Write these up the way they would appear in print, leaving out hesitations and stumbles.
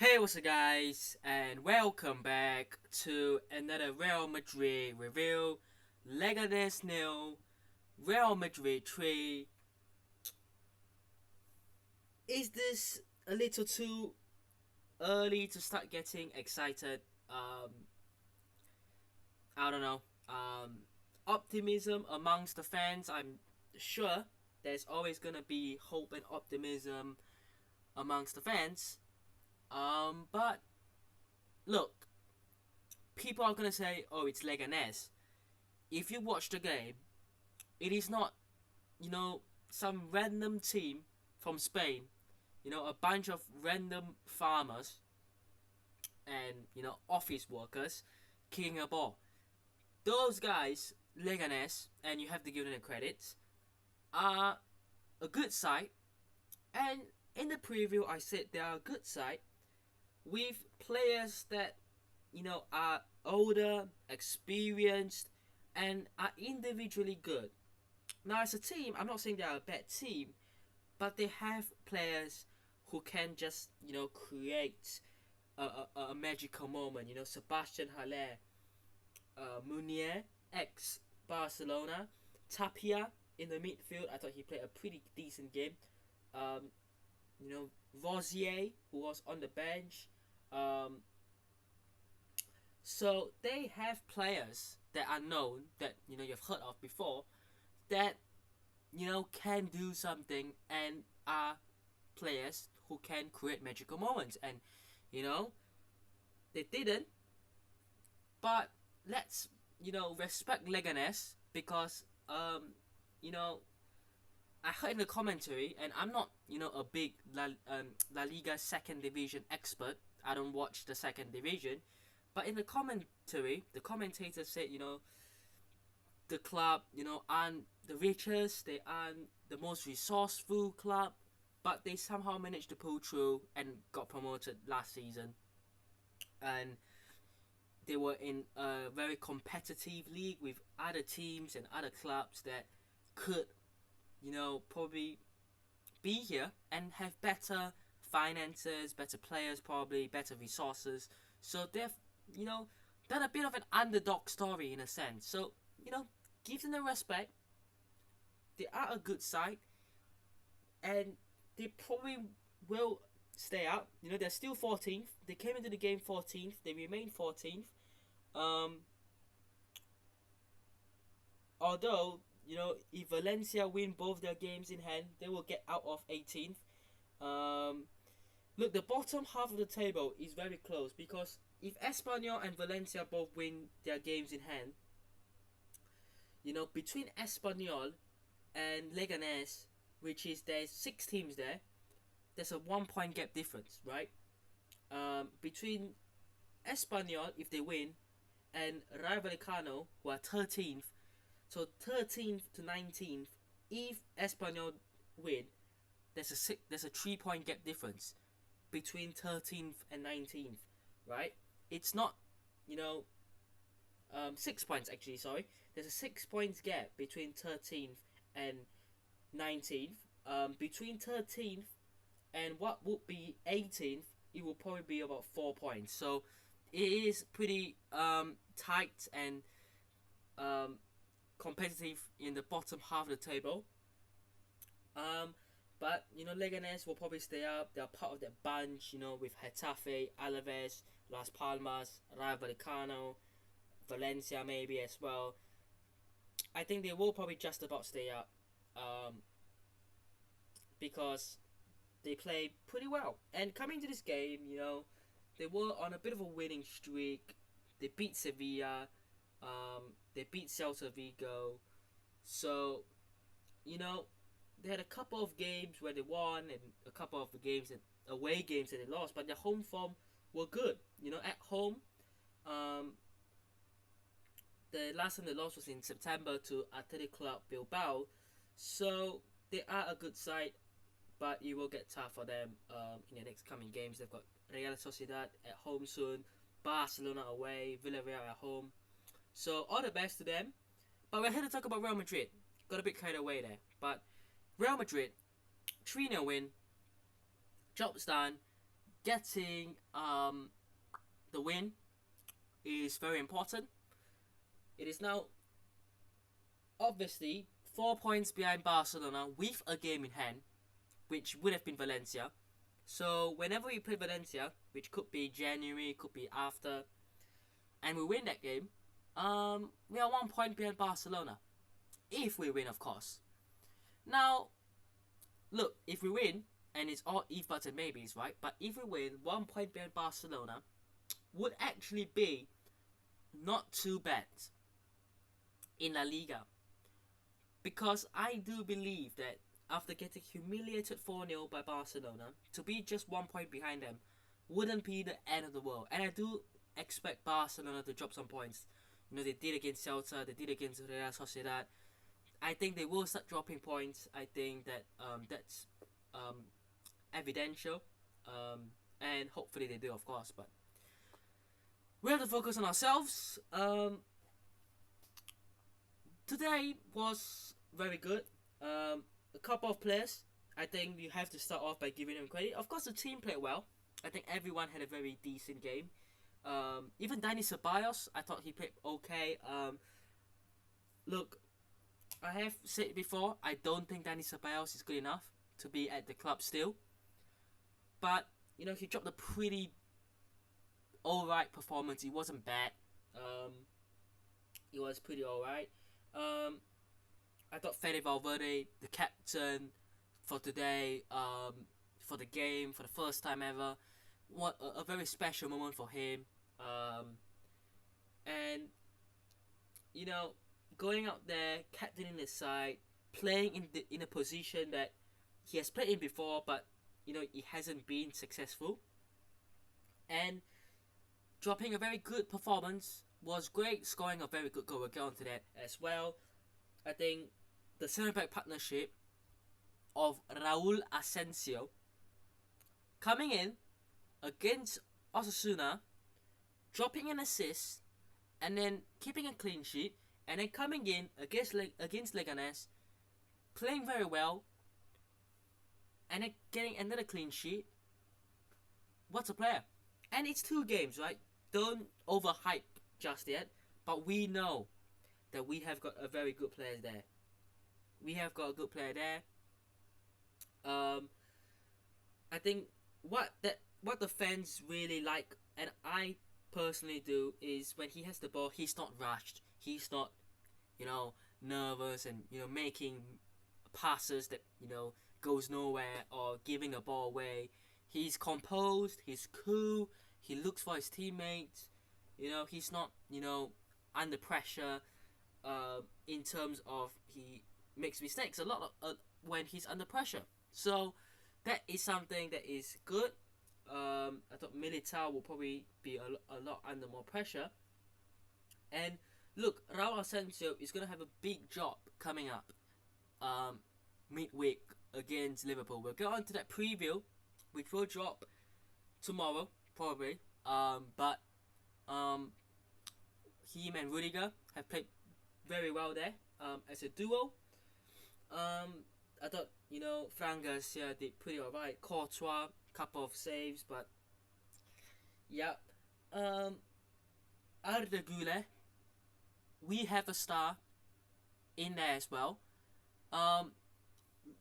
Hey, what's up, guys, and welcome back to another Real Madrid review. Leganés nil, Real Madrid 3. Is this a little too early to start getting excited? I don't know. Optimism amongst the fans. I'm sure there's always gonna be hope and optimism amongst the fans. But look, people are gonna say, "Oh, it's Leganés." If you watch the game, it is not, some random team from Spain, a bunch of random farmers and, office workers kicking a ball. Those guys, Leganes, and you have to give them the credits, are a good side. And in the preview, I said they are a good side with players that, are older, experienced, and are individually good. Now, as a team, I'm not saying they are a bad team, but they have players who can just create a magical moment. Sebastian Haller, Munier, ex Barcelona, Tapia in the midfield. I thought he played a pretty decent game. Um, Rosier, who was on the bench. Um, so they have players that are known that you've heard of before that can do something and are players who can create magical moments. And you know they didn't, but let's respect Leganes because you know I heard in the commentary, and I'm not a big La Liga second division expert. I don't watch the second division, but in the commentary, the commentator said the club aren't the richest, they aren't the most resourceful club, but they somehow managed to pull through and got promoted last season. And they were in a very competitive league with other teams and other clubs that could, probably be here and have better finances, better players, probably better resources. So they've, you know, done a bit of an underdog story in a sense. So, give them the respect. They are a good side, and they probably will stay up. They're still 14th. They came into the game 14th. They remain 14th. Um, Although, if Valencia win both their games in hand, they will get out of 18th. Um, Look, the bottom half of the table is very close because if Espanyol and Valencia both win their games in hand, between Espanyol and Leganés, which is there's 6 teams there, there's a 1 point gap difference, right? Between Espanyol, if they win, and Rayo Vallecano, who are 13th, so 13th to 19th, if Espanyol win, there's a 3 point gap difference between 13th and 19th, right? It's not, you know, 6 points actually, sorry. There's a 6 points gap between 13th and 19th. Between 13th and what would be 18th, it will probably be about 4 points. So it is pretty tight and um, competitive in the bottom half of the table. Um, but Leganes will probably stay up. They're part of that bunch, with Getafe, Alaves, Las Palmas, Rayo Vallecano, Valencia maybe as well. I think they will probably just about stay up, because they play pretty well. And coming to this game, they were on a bit of a winning streak. They beat Sevilla. They beat Celta Vigo. So you know they had a couple of games where they won and a couple of the games that away games that they lost, but their home form were good. At home, um, the last time they lost was in September to Athletic Club Bilbao, so they are a good side, but it will get tough for them in the next coming games. They've got Real Sociedad at home soon, Barcelona away, Villarreal at home. So all the best to them. But we're here to talk about Real Madrid. Got a bit carried away there, but Real Madrid 3-0 win, job's done, getting the win is very important. It is now obviously 4 points behind Barcelona with a game in hand, which would have been Valencia. So whenever we play Valencia, which could be January, could be after, and we win that game, we are 1 point behind Barcelona. If we win, of course. Now, look, if we win, and it's all if buts and maybes, right? But if we win, 1 point behind Barcelona would actually be not too bad in La Liga. Because I do believe that after getting humiliated 4-0 by Barcelona, to be just 1 point behind them wouldn't be the end of the world. And I do expect Barcelona to drop some points. You know, they did against Celta, they did against Real Sociedad. I think they will start dropping points. I think that that's evidential. And hopefully they do, of course. But we have to focus on ourselves. Today was very good. A couple of players, I think you have to start off by giving them credit. Of course, the team played well. I think everyone had a very decent game. Even Dani Ceballos, I thought he played okay. Look, I have said before, I don't think Dani Ceballos is good enough to be at the club still. But, you know, he dropped a pretty alright performance. It wasn't bad. It was pretty alright. I thought Fede Valverde, the captain for today, for the game, for the first time ever, what a very special moment for him. And, you know, going out there, captaining the side, playing in a position that he has played in before, but, you know, it hasn't been successful. And dropping a very good performance was great, scoring a very good goal. We'll get on to that as well. I think the centre-back partnership of Raúl Asensio coming in against Osasuna, dropping an assist, and then keeping a clean sheet, and then coming in against Leganés, playing very well, and then getting another clean sheet. What's a player? And it's 2 games, right? Don't overhype just yet, but we know that we have got a very good player there. We have got a good player there. I think what the fans really like, and I personally do, is when he has the ball, he's not rushed. He's not, you know, nervous and, you know, making passes that, you know, goes nowhere or giving a ball away. He's composed. He's cool. He looks for his teammates. You know, he's not, you know, under pressure. In terms of he makes mistakes a lot of, when he's under pressure. So that is something that is good. I thought Militao will probably be a lot under more pressure. And look, Raúl Asensio is going to have a big job coming up midweek against Liverpool. We'll get on to that preview, which will drop tomorrow, probably. But him and Rudiger have played very well there as a duo. I thought, you know, Fran Garcia did pretty alright. Courtois, couple of saves, but yeah. Arda Güler, we have a star in there as well.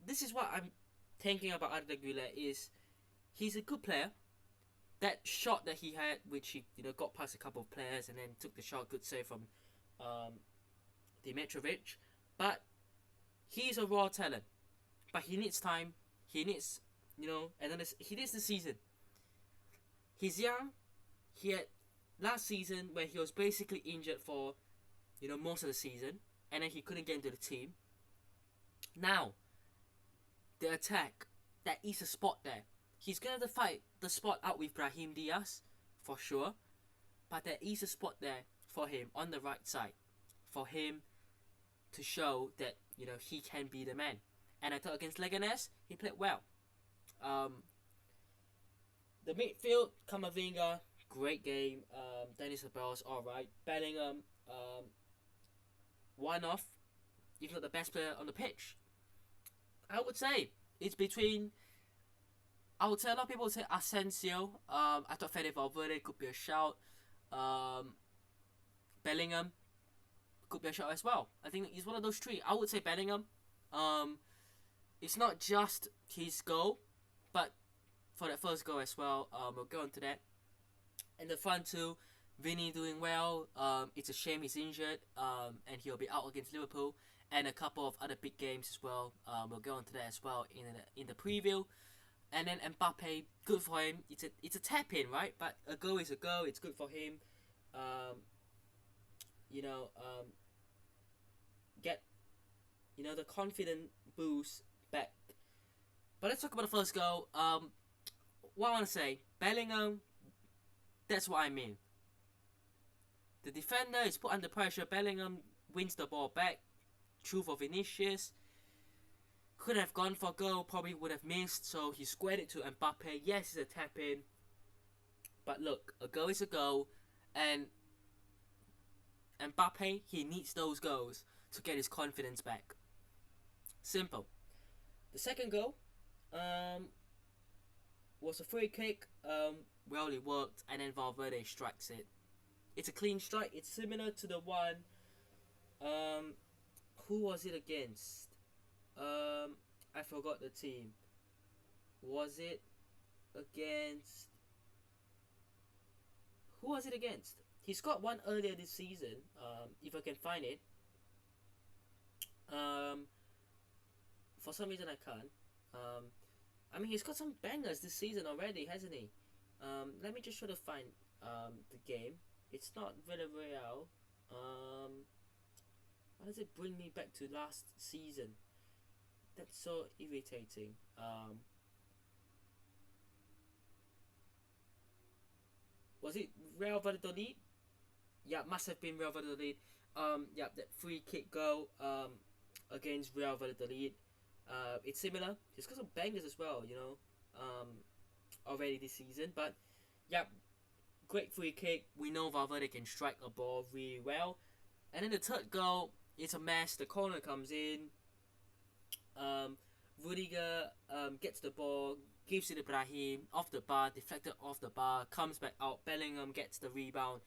This is what I'm thinking about Arda Güler is he's a good player. That shot that he had, which he, you know, got past a couple of players and then took the shot, good save from Dimitrovic, but he's a raw talent. But he needs time. He needs, you know, he needs the season. He's young. He had last season where he was basically injured for, you know, most of the season, and then he couldn't get into the team. Now, the attack, there is a spot there. He's gonna have to fight the spot out with Brahim Diaz, for sure. But there is a spot there for him on the right side, for him to show that, you know, he can be the man. And I thought against Leganés, he played well. The midfield, Camavinga, great game. Dani Ceballos, alright. Bellingham, one off, if not the best player on the pitch. I would say it's between I would say a lot of people would say Asensio. I thought Fede Valverde could be a shout. Um, Bellingham could be a shout as well. I think he's one of those three. I would say Bellingham. Um, it's not just his goal, but for that first goal as well. We'll go into that. And the front two, Vinny doing well. It's a shame he's injured. And he'll be out against Liverpool and a couple of other big games as well. We'll go into that as well in the preview. And then Mbappe, good for him. It's a tap in, right? But a goal is a goal. It's good for him. Um, you know, get the confident boost back. But let's talk about the first goal. What I want to say, Bellingham. That's what I mean. The defender is put under pressure. Bellingham wins the ball back. Through for Vinicius. Could have gone for a goal, probably would have missed, so he squared it to Mbappe. Yes, it's a tap in. But look, a goal is a goal, and Mbappe, he needs those goals to get his confidence back. Simple. The second goal was a free kick. Well, it worked, and then Valverde strikes it. It's a clean strike. It's similar to the one. Who was it against? I forgot the team. Was it against? Who was it against? He scored one earlier this season. If I can find it. For some reason I can't. I mean, he's got some bangers this season already, hasn't he? Let me just try to find the game. It's not Villarreal. Why does it bring me back to last season? That's so irritating. Was it Real Valladolid? Yeah, must have been Real Valladolid. Yeah, that free kick goal against Real Valladolid. It's similar. He's got some bangers as well, already this season. But yeah, great free kick. We know Valverde can strike a ball really well. And then the third goal, it's a mess. The corner comes in. Rudiger gets the ball, gives it to Brahim, off the bar, deflected off the bar, comes back out. Bellingham gets the rebound.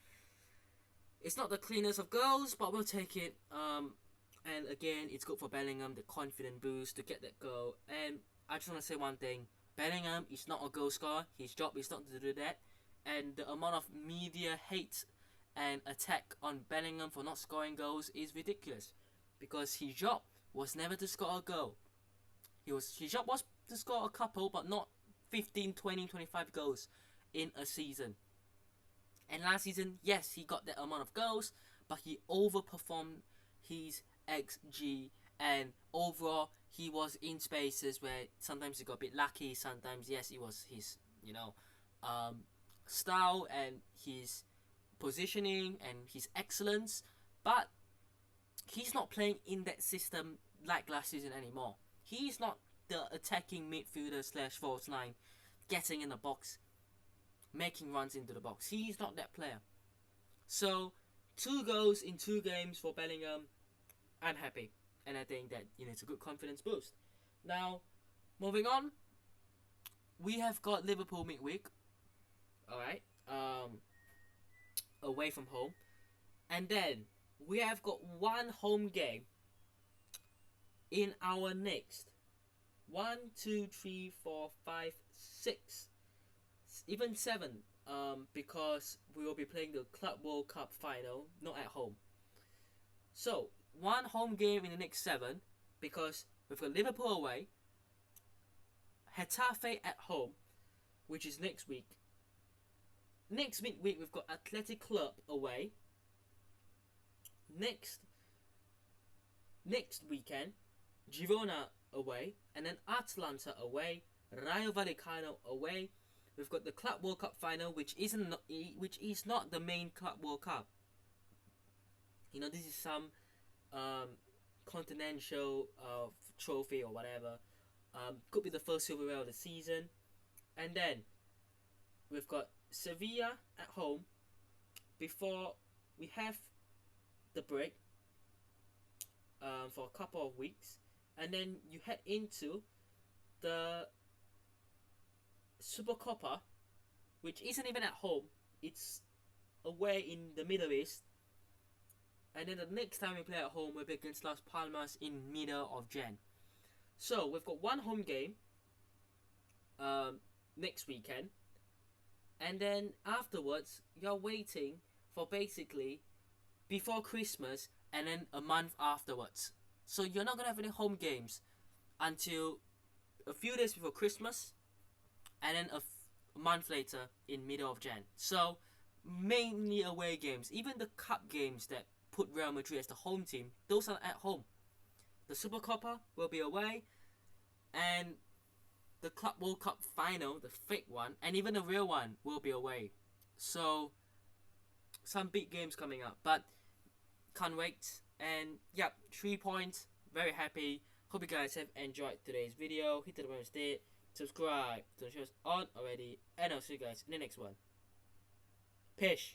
It's not the cleanest of goals, but we'll take it. And again, it's good for Bellingham, the confident boost to get that goal. And I just want to say one thing. Bellingham is not a goal scorer. His job is not to do that. And the amount of media hate and attack on Bellingham for not scoring goals is ridiculous. Because his job was never to score a goal. His job was to score a couple, but not 15, 20, 25 goals in a season. And last season, yes, he got that amount of goals, but he overperformed his XG, and overall, he was in spaces where sometimes he got a bit lucky, sometimes, yes, it was his, style and his positioning and his excellence, but he's not playing in that system like last season anymore. He's not the attacking midfielder / false line, getting in the box, making runs into the box. He's not that player. So, 2 goals in 2 games for Bellingham. I'm happy. And I think that it's a good confidence boost. Now, moving on. We have got Liverpool midweek. Alright. Away from home. And then, we have got 1 home game in our next 1, 2, 3, 4, 5, 6, even 7, because we will be playing the Club World Cup final, not at home. So 1 home game in the next 7, because we've got Liverpool away, Getafe at home, which is next week. Next midweek we've got Athletic Club away. Next weekend, Girona away, and then Atalanta away, Rayo Vallecano away. We've got the Club World Cup final, which is not the main Club World Cup. This is some continental trophy or whatever. Could be the first silverware of the season. And then we've got Sevilla at home before we have the break for a couple of weeks, and then you head into the Supercopa, which isn't even at home. It's away in the Middle East. And then the next time we play at home, we'll be against Las Palmas in middle of Jan. So we've got one home game next weekend, and then afterwards you're waiting for basically before Christmas and then a month afterwards. So you're not gonna have any home games until a few days before Christmas, and then a month later in middle of Jan. So mainly away games. Even the cup games that put Real Madrid as the home team, those are at home. The Supercopa will be away, and the Club World Cup final, the fake one, and even the real one will be away. So some big games coming up, but can't wait. And yep, 3 points. Very happy. Hope you guys have enjoyed today's video. Hit the button instead. Subscribe to the shows on already, and I'll see you guys in the next one. Peace.